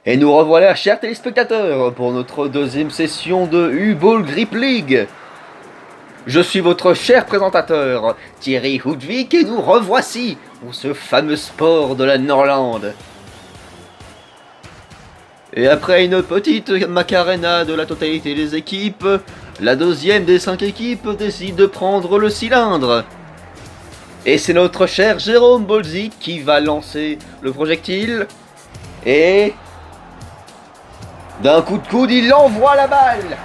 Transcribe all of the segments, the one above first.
Et nous revoilà, chers téléspectateurs, pour notre deuxième session de U-Ball Grip League. Je suis votre cher présentateur, Thierry Houdvik, et nous revoici pour ce fameux sport de la Norlande. Et après une petite macarena de la totalité des équipes, la deuxième des 5 équipes décide de prendre le cylindre. Et c'est notre cher Jérôme Bolzik qui va lancer le projectile. Et d'un coup de coude, il envoie la balle.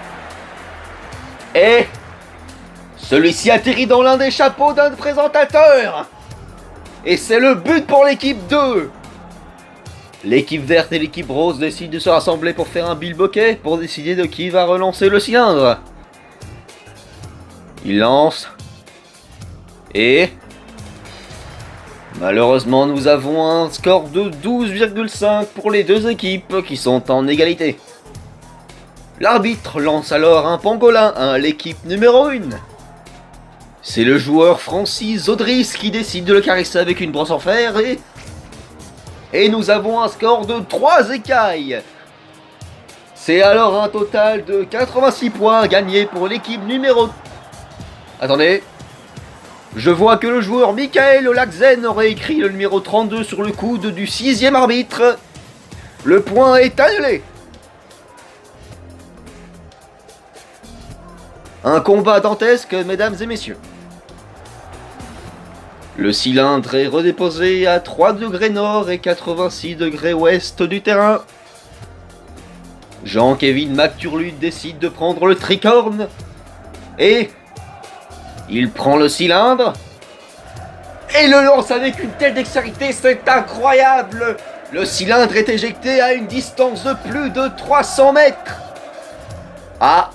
Et celui-ci atterrit dans l'un des chapeaux d'un présentateur. Et c'est le but pour l'équipe 2. L'équipe verte et l'équipe rose décident de se rassembler pour faire un bilboquet pour décider de qui va relancer le cylindre. Il lance. Et malheureusement, nous avons un score de 12,5 pour les deux équipes qui sont en égalité. L'arbitre lance alors un pangolin à l'équipe numéro 1. C'est le joueur Francis Audris qui décide de le caresser avec une brosse en fer et nous avons un score de 3 écailles. C'est alors un total de 86 points gagnés pour l'équipe numéro... Attendez. Je vois que le joueur Michael Olakzen aurait écrit le numéro 32 sur le coude du 6e arbitre. Le point est annulé. Un combat dantesque, mesdames et messieurs. Le cylindre est redéposé à 3 degrés nord et 86 degrés ouest du terrain. Jean-Kévin McTurlud décide de prendre le tricorne. Et il prend le cylindre et le lance avec une telle dextérité, c'est incroyable. Le cylindre est éjecté à une distance de plus de 300 mètres. Ah,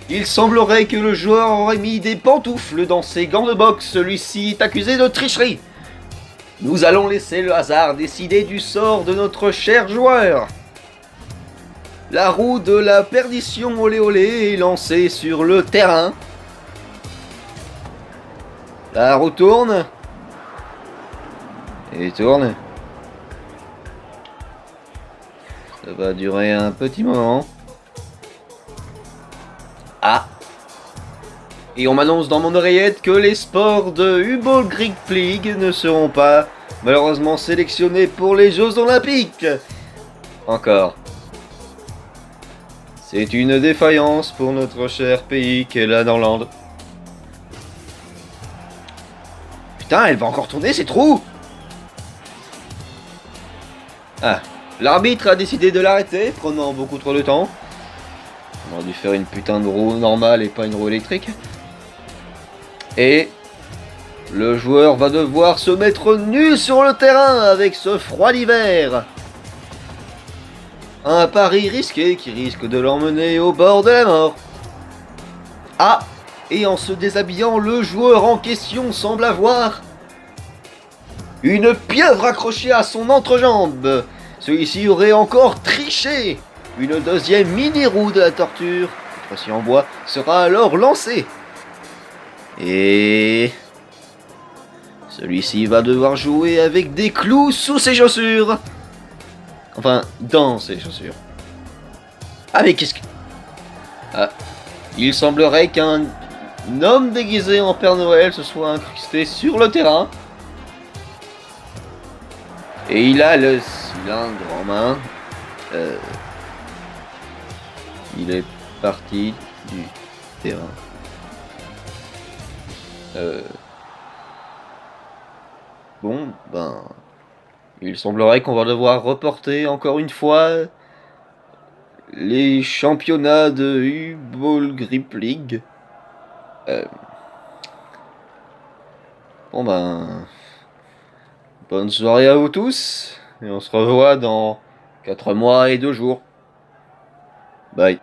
il semblerait que le joueur aurait mis des pantoufles dans ses gants de boxe. Celui-ci est accusé de tricherie. Nous allons laisser le hasard décider du sort de notre cher joueur. La roue de la perdition olé olé est lancée sur le terrain. La roue tourne. Et tourne. Ça va durer un petit moment. Ah. Et on m'annonce dans mon oreillette que les sports de U-Ball Grip League ne seront pas malheureusement sélectionnés pour les Jeux Olympiques. Encore. C'est une défaillance pour notre cher pays qu'est la Norlande. Putain, elle va encore tourner ces trous. Ah, l'arbitre a décidé de l'arrêter, prenant beaucoup trop de temps. On aurait dû faire une putain de roue normale et pas une roue électrique. Et le joueur va devoir se mettre nu sur le terrain avec ce froid d'hiver. Un pari risqué qui risque de l'emmener au bord de la mort. Ah, et en se déshabillant, le joueur en question semble avoir une pieuvre accrochée à son entrejambe. Celui-ci aurait encore triché. Une deuxième mini-roue de la torture, cette fois-ci en bois, sera alors lancée. Et celui-ci va devoir jouer avec des clous sous ses chaussures. Enfin, dans ses chaussures. Ah mais qu'est-ce que... Ah, il semblerait qu'un homme déguisé en Père Noël se soit incrusté sur le terrain. Et il a le cylindre en main. Il est parti du terrain. Bon, ben... il semblerait qu'on va devoir reporter encore une fois les championnats de U-Ball Grip League. Bon ben... bonne soirée à vous tous. Et on se revoit dans 4 mois et 2 jours. Bye.